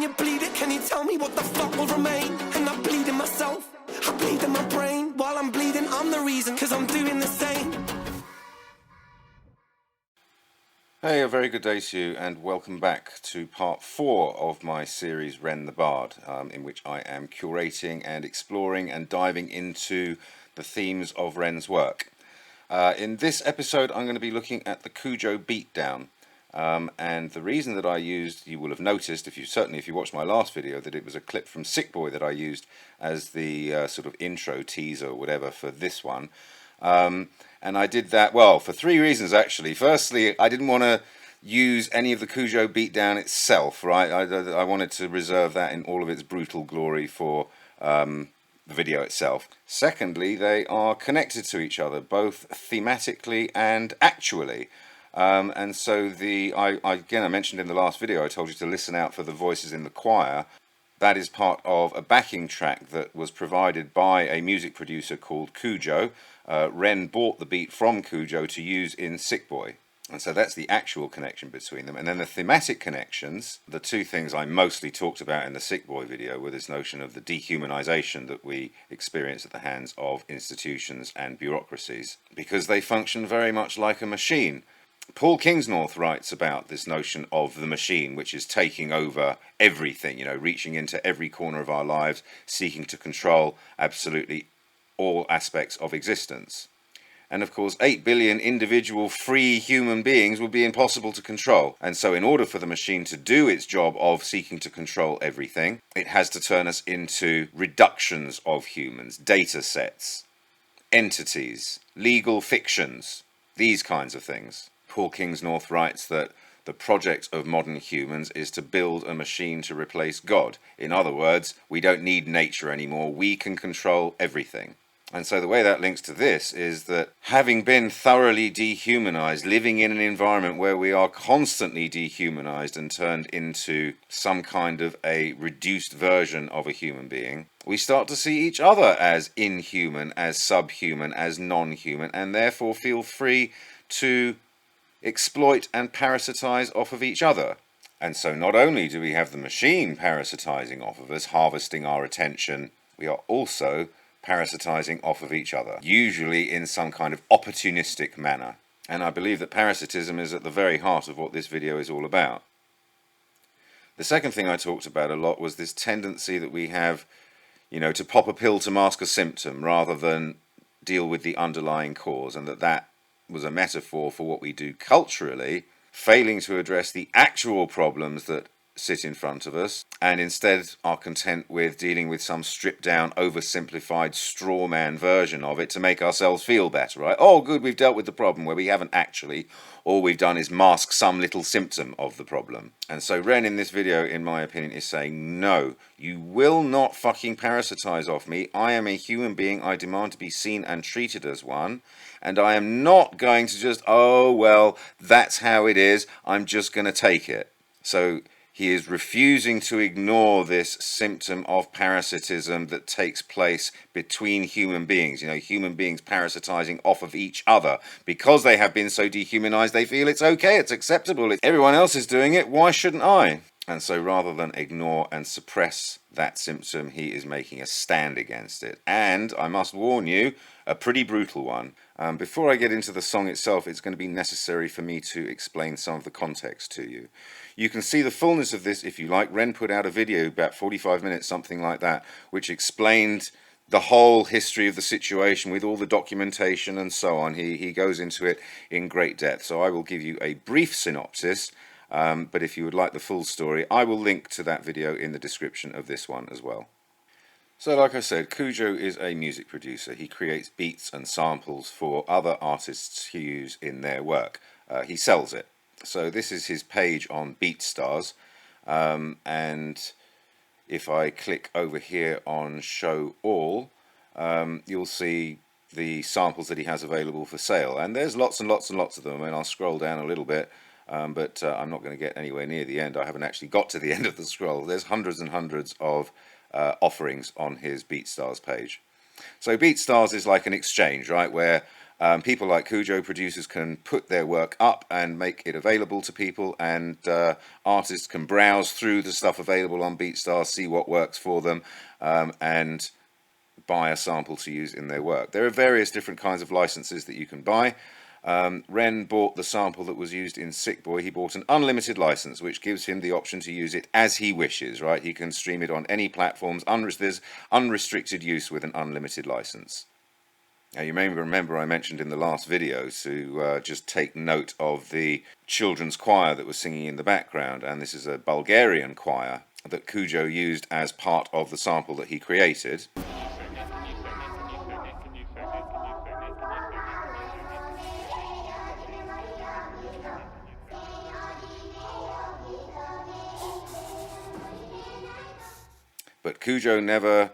you bleed it, can you tell me what the fuck will remain? And I bleed in myself, I bleed in my brain. While I'm bleeding, I'm the reason, cause I'm doing the same. Hey, a very good day to you, and welcome back to part 4 of my series Ren the Bard, in which I am curating and exploring and diving into the themes of Ren's work. In this episode, I'm going to be looking at the Kujo Beatdown, and the reason that I used, you will have noticed, if you watched my last video, that it was a clip from Sick Boy that I used as the sort of intro teaser or whatever for this one. And I did that, well, for 3 reasons actually. Firstly, I didn't want to use any of the Kujo Beatdown itself, right? I wanted to reserve that in all of its brutal glory for the video itself. Secondly, they are connected to each other, both thematically and actually. And so I mentioned in the last video, I told you to listen out for the voices in the choir. That is part of a backing track that was provided by a music producer called Kujo. Ren bought the beat from Kujo to use in Sick Boy. And so that's the actual connection between them. And then the thematic connections, the 2 things I mostly talked about in the Sick Boy video were this notion of the dehumanization that we experience at the hands of institutions and bureaucracies, because they function very much like a machine. Paul Kingsnorth writes about this notion of the machine, which is taking over everything, reaching into every corner of our lives, seeking to control absolutely all aspects of existence. And of course, 8 billion individual free human beings would be impossible to control. And so in order for the machine to do its job of seeking to control everything, it has to turn us into reductions of humans, data sets, entities, legal fictions, these kinds of things. Paul Kingsnorth writes that the project of modern humans is to build a machine to replace God. In other words, we don't need nature anymore. We can control everything. And so the way that links to this is that having been thoroughly dehumanized, living in an environment where we are constantly dehumanized and turned into some kind of a reduced version of a human being, we start to see each other as inhuman, as subhuman, as non-human, and therefore feel free to exploit and parasitize off of each other. And so not only do we have the machine parasitizing off of us, harvesting our attention, we are also parasitizing off of each other, usually in some kind of opportunistic manner. And I believe that parasitism is at the very heart of what this video is all about. The second thing I talked about a lot was this tendency that we have, to pop a pill to mask a symptom rather than deal with the underlying cause, and that was a metaphor for what we do culturally, failing to address the actual problems that sit in front of us, and instead are content with dealing with some stripped down, oversimplified straw man version of it to make ourselves feel better, right? Oh good, we've dealt with the problem, where we haven't actually. All we've done is mask some little symptom of the problem. And so Ren in this video, in my opinion, is saying, no, you will not fucking parasitize off me. I am a human being. I demand to be seen and treated as one. And I am not going to just, oh well, that's how it is, I'm just going to take it. So he is refusing to ignore this symptom of parasitism that takes place between human beings. Human beings parasitizing off of each other. Because they have been so dehumanized, they feel it's okay, it's acceptable. Everyone else is doing it, why shouldn't I? And so rather than ignore and suppress that symptom, he is making a stand against it. And I must warn you, a pretty brutal one. Before I get into the song itself, it's going to be necessary for me to explain some of the context to you. You can see the fullness of this if you like. Ren put out a video, about 45 minutes, something like that, which explained the whole history of the situation with all the documentation and so on. He goes into it in great depth. So I will give you a brief synopsis, but if you would like the full story, I will link to that video in the description of this one as well. So like I said, Kujo is a music producer. He creates beats and samples for other artists to use in their work. He sells it. So this is his page on BeatStars, and if I click over here on Show All, you'll see the samples that he has available for sale. And there's lots and lots and lots of them, and I'll scroll down a little bit, but I'm not going to get anywhere near the end. I haven't actually got to the end of the scroll. There's hundreds and hundreds of offerings on his BeatStars page. So BeatStars is like an exchange, right, where People like Kujo, producers, can put their work up and make it available to people, and artists can browse through the stuff available on BeatStars, see what works for them, and buy a sample to use in their work. There are various different kinds of licenses that you can buy. Ren bought the sample that was used in Sick Boy. He bought an unlimited license, which gives him the option to use it as he wishes, right? He can stream it on any platforms. There's unrestricted use with an unlimited license. Now, you may remember I mentioned in the last video to just take note of the children's choir that was singing in the background, and this is a Bulgarian choir that Kujo used as part of the sample that he created. But Kujo never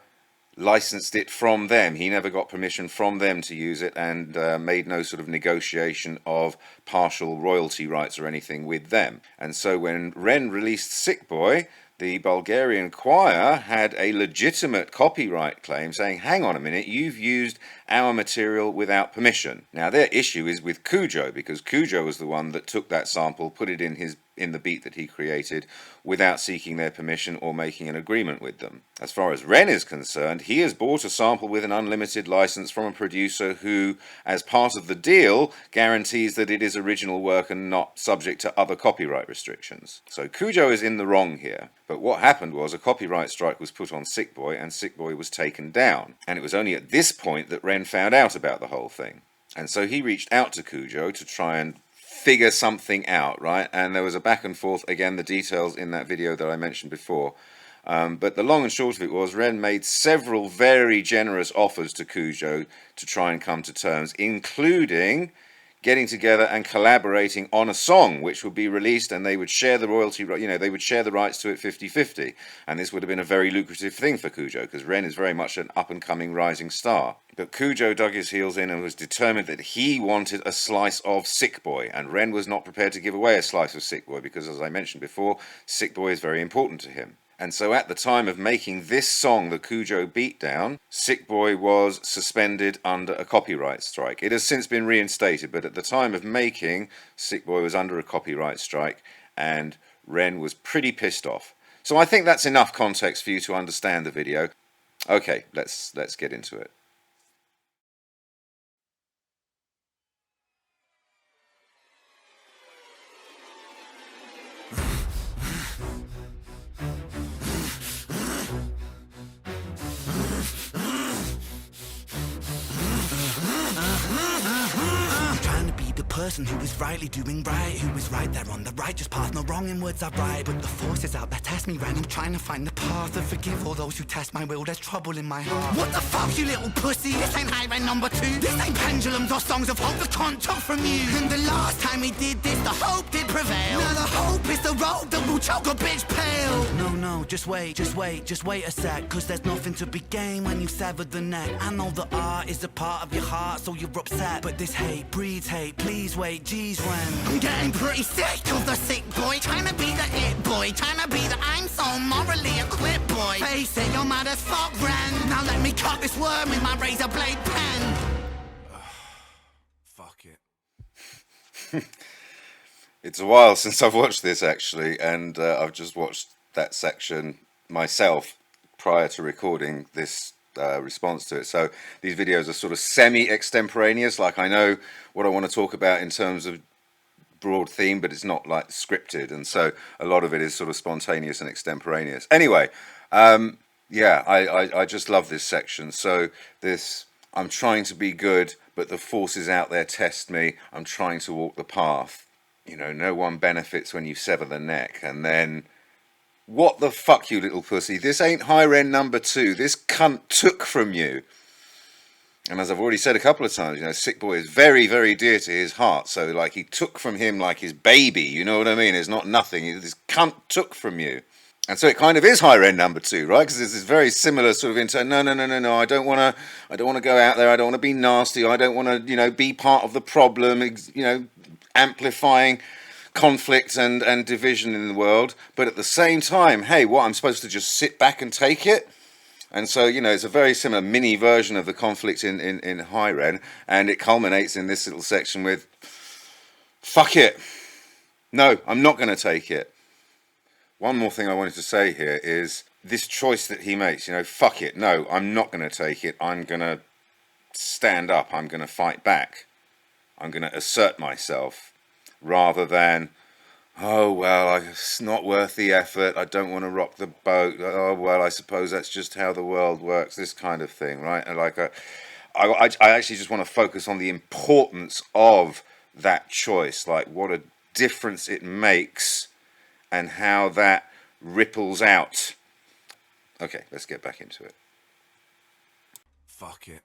licensed it from them. He never got permission from them to use it, and made no sort of negotiation of partial royalty rights or anything with them. And so when Ren released Sick Boy, the Bulgarian choir had a legitimate copyright claim saying, hang on a minute, you've used our material without permission. Now their issue is with Kujo, because Kujo was the one that took that sample, put it in the beat that he created without seeking their permission or making an agreement with them. As far as Ren is concerned, he has bought a sample with an unlimited license from a producer who, as part of the deal, guarantees that it is original work and not subject to other copyright restrictions. So Kujo is in the wrong here. But what happened was a copyright strike was put on Sick Boy, and Sick Boy was taken down. And it was only at this point that Ren found out about the whole thing. And so he reached out to Kujo to try and figure something out, right? And there was a back and forth, again, the details in that video that I mentioned before. But the long and short of it was, Ren made several very generous offers to Kujo to try and come to terms, including getting together and collaborating on a song which would be released, and they would share the royalty, they would share the rights to it 50-50. And this would have been a very lucrative thing for Kujo, because Ren is very much an up-and-coming rising star. But Kujo dug his heels in and was determined that he wanted a slice of Sick Boy, and Ren was not prepared to give away a slice of Sick Boy, because, as I mentioned before, Sick Boy is very important to him. And so at the time of making this song, the Kujo Beatdown, Sick Boy was suspended under a copyright strike. It has since been reinstated, but at the time of making, Sick Boy was under a copyright strike, and Ren was pretty pissed off. So I think that's enough context for you to understand the video. Okay, let's get into it. Person who is rightly doing right, who is right there on the righteous path, no wrong in words I write. But the forces out there test me, Ren. I'm trying to find the path and forgive all those who test my will. There's trouble in my heart. What the fuck, you little pussy? This ain't high Ren number 2. This ain't pendulums or songs of hope the cunt took from you. And the last time we did this, the hope did prevail. Now the hope is the road that will choke a bitch pale. No, just wait a sec, cause there's nothing to be gained when you sever the neck. I know that art is a part of your heart, so you're upset, but this hate breeds hate. Please wait, geez, Ren. I'm getting pretty sick of the sick boy, trying to be the it boy, trying to be the I'm so morally equipped boy. Face it, you're mad as fuck, Ren. Now let me cut this worm with my razor blade pen. Fuck it. It's a while since I've watched this, actually, and I've just watched that section myself prior to recording this response to it. So these videos are sort of semi-extemporaneous. Like, I know what I want to talk about in terms of broad theme, but it's not like scripted, and so a lot of it is sort of spontaneous and extemporaneous. Anyway, yeah, I just love this section. So this, I'm trying to be good, but the forces out there test me. I'm trying to walk the path. You know, no one benefits when you sever the neck. And then, what the fuck, you little pussy? This ain't high Ren number 2. This cunt took from you. And as I've already said a couple of times, you know, Sick Boy is very, very dear to his heart. So, like, he took from him like his baby. You know what I mean? It's not nothing. This cunt took from you. And so it kind of is high Ren number 2, right? Because there's this very similar sort of no, I don't want to go out there. I don't want to be nasty. I don't want to, you know, be part of the problem, you know, amplifying conflict and division in the world. But at the same time, hey, what, I'm supposed to just sit back and take it? And so, you know, it's a very similar mini version of the conflict in High Ren, and it culminates in this little section with, fuck it. No, I'm not going to take it. One more thing I wanted to say here is this choice that he makes, you know, fuck it. No, I'm not going to take it. I'm going to stand up. I'm going to fight back. I'm going to assert myself rather than, oh, well, it's not worth the effort. I don't want to rock the boat. Oh, well, I suppose that's just how the world works. This kind of thing, right? And like, I actually just want to focus on the importance of that choice, like what a difference it makes and how that ripples out. Okay, let's get back into it. Fuck it.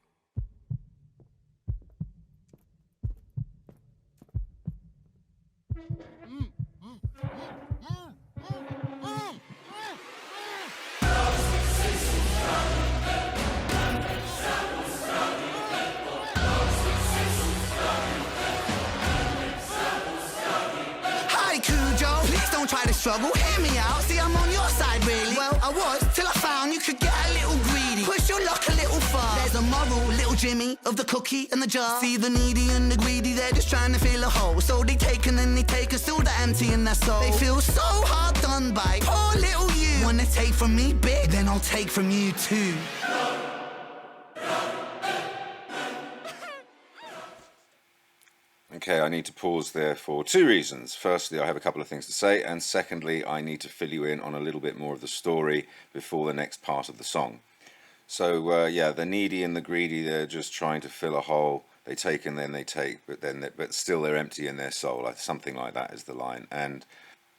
Hi Kujo, please don't try to struggle, hear me out, see I'm on your side really. Well, I was, till I found you could get a little greedy. Push your luck a little far. There's a moral, little Jimmy, of the cookie and the jar. See the needy and the greedy, they're just trying to fill a hole. So they take and then they take and still the empty in their soul. They feel so hard done by, poor little you. Wanna take from me big, then I'll take from you too. Okay, I need to pause there for two reasons. Firstly, I have a couple of things to say, and secondly, I need to fill you in on a little bit more of the story before the next part of the song. So, yeah, the needy and the greedy, they're just trying to fill a hole. They take and then they take, but still they're empty in their soul. Something like that is the line. And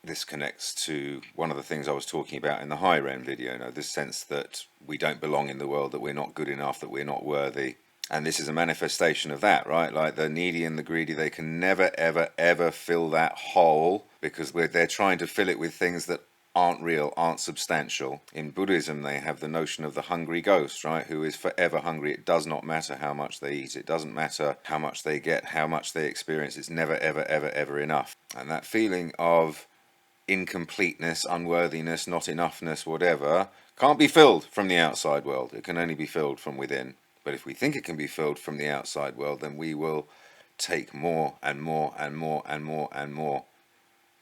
this connects to one of the things I was talking about in the High Ren video, you know, this sense that we don't belong in the world, that we're not good enough, that we're not worthy. And this is a manifestation of that, right? Like the needy and the greedy, they can never, ever, ever fill that hole because they're trying to fill it with things that aren't real, aren't substantial. In Buddhism, they have the notion of the hungry ghost, right? Who is forever hungry. It does not matter how much they eat. It doesn't matter how much they get, how much they experience. It's never, ever, ever, ever enough. And that feeling of incompleteness, unworthiness, not enoughness, whatever, can't be filled from the outside world. It can only be filled from within. But if we think it can be filled from the outside world, then we will take more and more and more and more and more,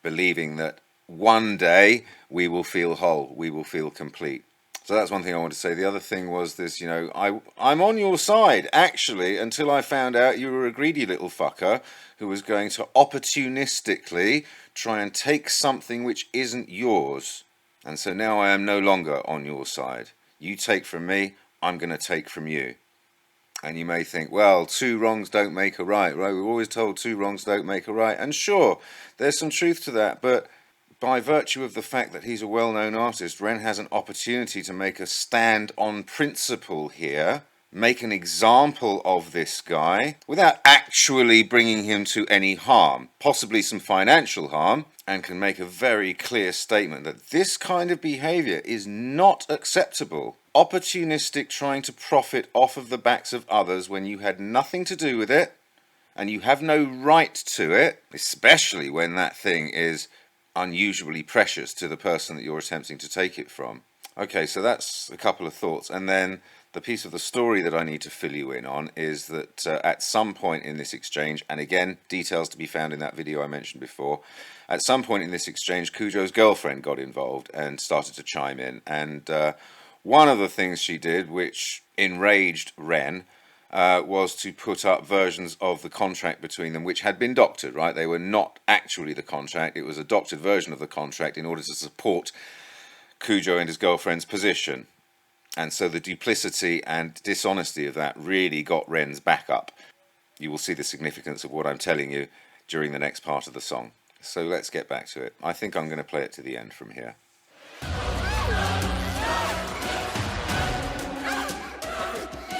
believing that one day we will feel whole, we will feel complete. So that's one thing I want to say. The other thing was this, you know, I'm on your side, actually, until I found out you were a greedy little fucker who was going to opportunistically try and take something which isn't yours. And so now I am no longer on your side. You take from me, I'm going to take from you. And you may think, well, two wrongs don't make a right, right? We're always told two wrongs don't make a right. And sure, there's some truth to that. But by virtue of the fact that he's a well-known artist, Ren has an opportunity to make a stand on principle here, make an example of this guy without actually bringing him to any harm, possibly some financial harm, and can make a very clear statement that this kind of behavior is not acceptable. Opportunistic trying to profit off of the backs of others when you had nothing to do with it and you have no right to it, especially when that thing is unusually precious to the person that you're attempting to take it from. Okay, so that's a couple of thoughts. And then the piece of the story that I need to fill you in on is that at some point in this exchange, and again, details to be found in that video I mentioned before, at some point in this exchange, Kujo's girlfriend got involved and started to chime in. And one of the things she did, which enraged Ren, was to put up versions of the contract between them, which had been doctored, right? They were not actually the contract. It was a doctored version of the contract in order to support Kujo and his girlfriend's position. And so the duplicity and dishonesty of that really got Ren's back up. You will see the significance of what I'm telling you during the next part of the song. So let's get back to it. I think I'm going to play it to the end from here.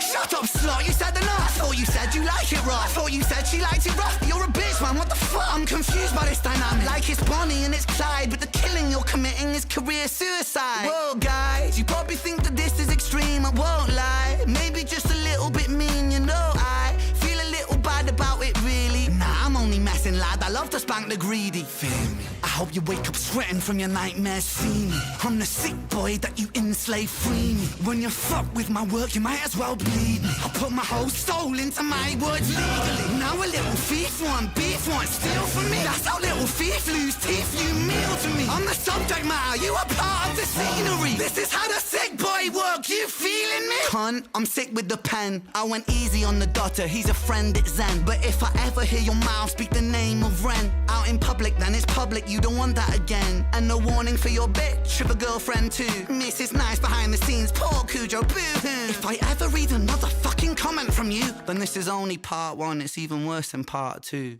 Shut up, slut, you said enough. I thought you said you like it rough. I thought you said she liked it rough. You're a bitch, man, what the fuck? I'm confused by this dynamic. Like it's Bonnie and it's Clyde, but the killing you're committing is career suicide. Whoa, guys, you probably think that this is extreme, I won't lie. Maybe just a little bit mean, you know, I feel a little bad about it, really. Nah, I'm only messing, lad, I love love to spank the greedy. Fear me. I hope you wake up sweating from your nightmares, see me. I'm the sick boy that you enslave, free me. When you fuck with my work, you might as well bleed me. I put my whole soul into my words legally. Now a little thief want beef, want steal from me. That's how little thief lose teeth, you meal to me. I'm the subject matter, you are part of the scenery. This is how the sick boy work, you feeling me? Cunt, I'm sick with the pen. I went easy on the daughter, he's a friend, it's Zen. But if I ever hear your mouth speak the name of Ren out in public, then it's public, you don't want that again. And no warning for your bitch, with a girlfriend too. Mrs. Nice behind the scenes, poor Kujo, boo-hoo. If I ever read another fucking comment from you, then this is only part one, it's even worse than part two.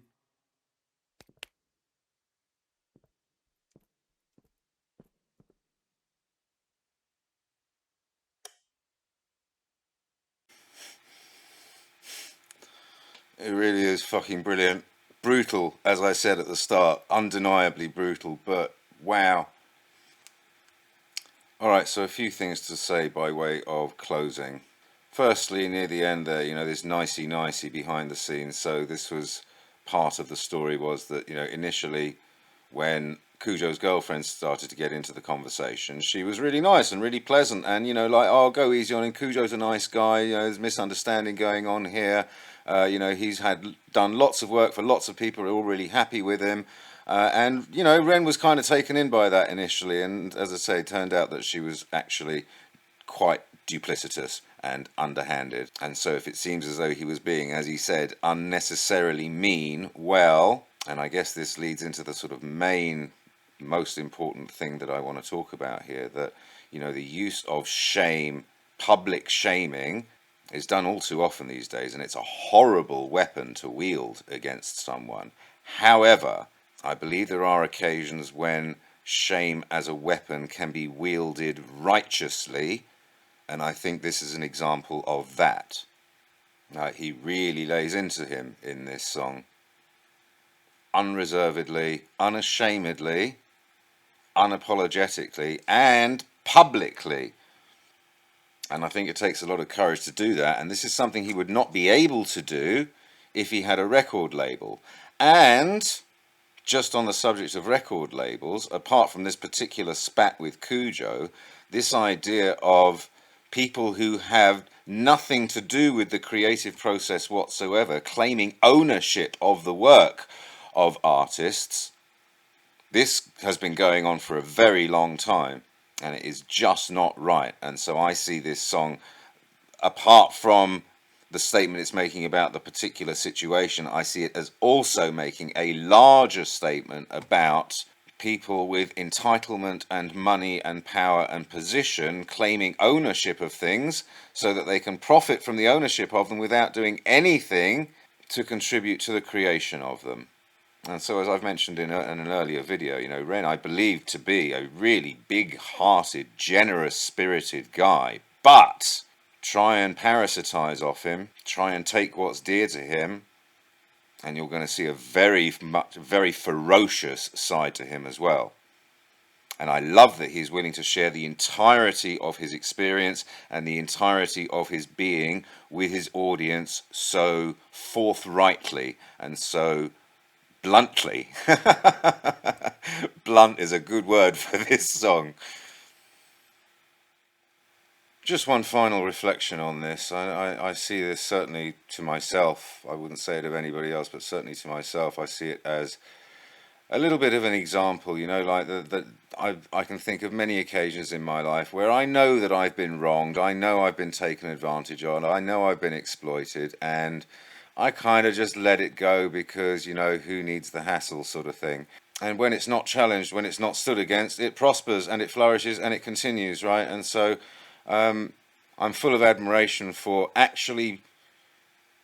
It really is fucking brilliant. Brutal, as I said at the start. Undeniably brutal, but wow. Alright, so a few things to say by way of closing. Firstly, near the end there, there's nicey behind the scenes. So this was part of the story, was that, initially when Kujo's girlfriend started to get into the conversation, she was really nice and really pleasant and, oh, go easy on him, Kujo's a nice guy, there's misunderstanding going on here. He's done lots of work for lots of people who are all really happy with him. And Ren was kind of taken in by that initially. And as I say, it turned out that she was actually quite duplicitous and underhanded. And so if it seems as though he was being, as he said, unnecessarily mean, well, and I guess this leads into the sort of most important thing that I want to talk about here, that, the use of shame, public shaming, is done all too often these days, and it's a horrible weapon to wield against someone. However, I believe there are occasions when shame as a weapon can be wielded righteously, and I think this is an example of that. He really lays into him in this song. Unreservedly, unashamedly, unapologetically, and publicly. And I think it takes a lot of courage to do that. And this is something he would not be able to do if he had a record label. And just on the subject of record labels, apart from this particular spat with Kujo, this idea of people who have nothing to do with the creative process whatsoever claiming ownership of the work of artists, this has been going on for a very long time. And it is just not right. And so I see this song, apart from the statement it's making about the particular situation, I see it as also making a larger statement about people with entitlement and money and power and position claiming ownership of things so that they can profit from the ownership of them without doing anything to contribute to the creation of them. And so, as I've mentioned in an earlier video, Ren I believe to be a really big-hearted, generous-spirited guy. But try and parasitize off him, try and take what's dear to him, and you're going to see a very ferocious side to him as well. And I love that he's willing to share the entirety of his experience and the entirety of his being with his audience so forthrightly and so bluntly. Blunt is a good word for this song. Just one final reflection on this. I see this certainly to myself. I wouldn't say it of anybody else, but certainly to myself. I see it as a little bit of an example, like that I can think of many occasions in my life where I know that I've been wronged. I know I've been taken advantage of. I know I've been exploited, and I kind of just let it go because, who needs the hassle sort of thing. And when it's not challenged, when it's not stood against, it prospers and it flourishes and it continues, right? And so I'm full of admiration for actually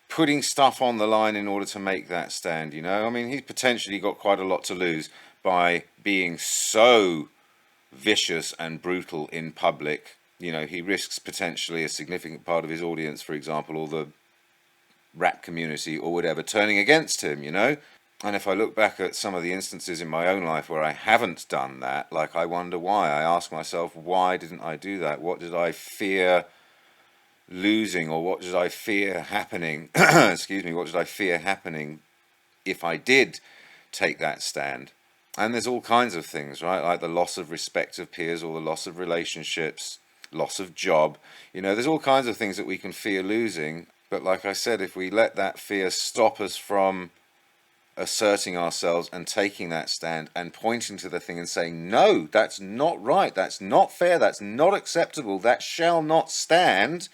putting stuff on the line in order to make that stand, I mean, he's potentially got quite a lot to lose by being so vicious and brutal in public. He risks potentially a significant part of his audience, for example, or the rap community or whatever, turning against him, And if I look back at some of the instances in my own life where I haven't done that, I wonder why. I ask myself, why didn't I do that? What did I fear losing, or what did I fear happening? Excuse me, what did I fear happening if I did take that stand. And there's all kinds of things, right? Like the loss of respect of peers, or the loss of relationships, loss of job. You know, there's all kinds of things that we can fear losing. But like I said, if we let that fear stop us from asserting ourselves and taking that stand and pointing to the thing and saying, no, that's not right, that's not fair, that's not acceptable, that shall not stand.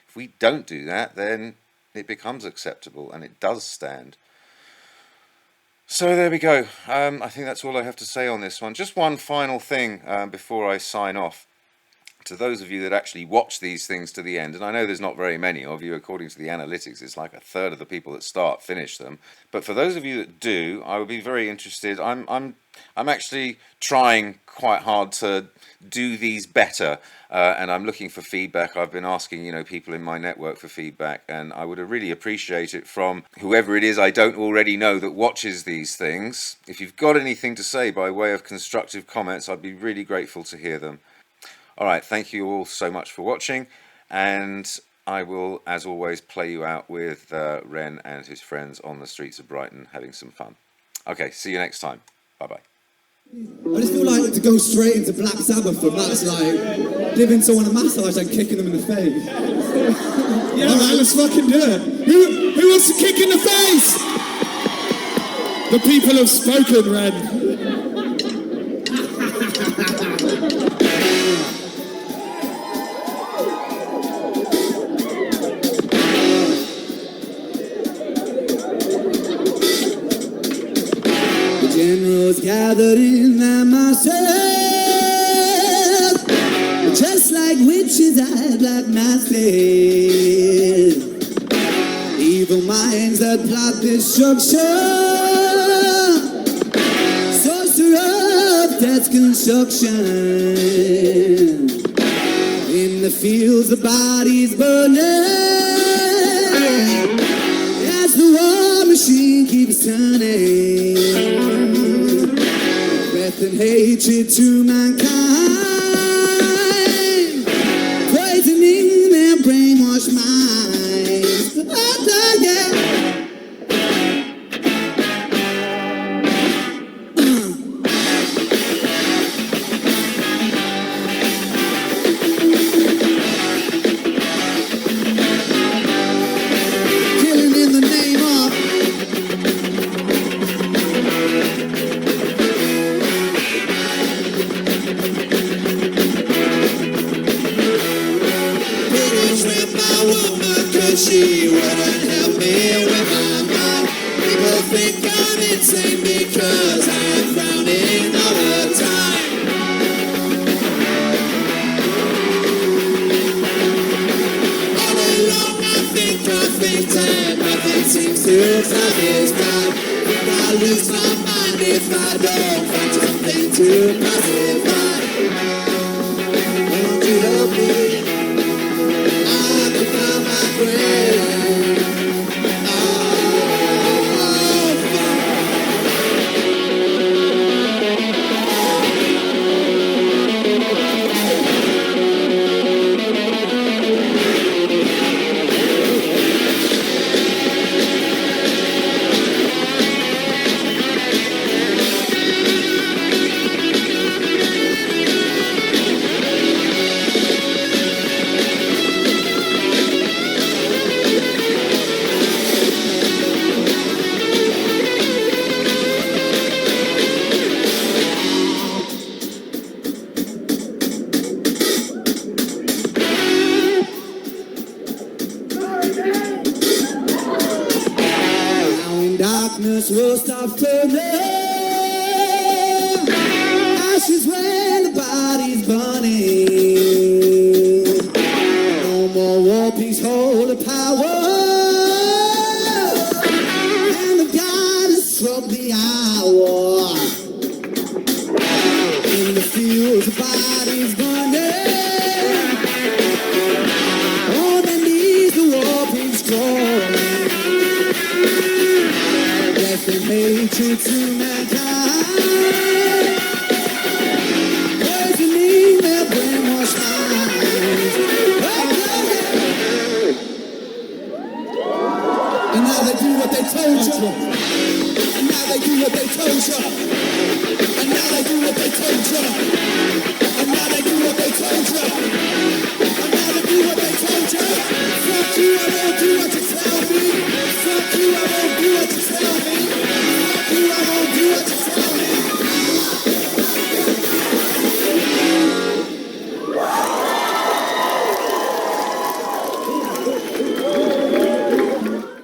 If we don't do that, then it becomes acceptable and it does stand. So there we go. I think that's all I have to say on this one. Just one final thing before I sign off. To those of you that actually watch these things to the end, and I know there's not very many of you, according to the analytics, it's like a third of the people that start finish them. But for those of you that do, I would be very interested. I'm actually trying quite hard to do these better, and I'm looking for feedback. I've been asking, people in my network for feedback, and I would really appreciate it from whoever it is I don't already know that watches these things. If you've got anything to say by way of constructive comments, I'd be really grateful to hear them. All right, thank you all so much for watching, and I will, as always, play you out with Ren and his friends on the streets of Brighton having some fun. Okay, see you next time. Bye-bye. I just feel like to go straight into Black Sabbath for Matt's like giving someone a massage and kicking them in the face. Yeah, man, let's fucking do it. Who wants to kick in the face? The people have spoken, Ren. Generals gathered in their masses, just like witches at black masses. Evil minds that plot destruction, sorcerer of death's construction. In the fields, the bodies burning, as the war machine keeps turning. And hatred to mankind, poisoning their brainwashed minds. Oh, yeah. Killing in the name of she wouldn't help me with my mind. People think I'm insane because I'm frowning all the time. All along I think and nothing seems to satisfy. Think I lose my mind if I don't find something to pacify. Won't you help me? I can find my friend. Darkness will stop turning, ashes when the body's burning. No more war, peace, holy power, and the God has struck the hour. In the fields, the body's burning, on their knees, the war, peace, crawling. And hatred to mankind, poisoning their brainwashed minds. And now they do what they told you. And now they do what they told you. exposure.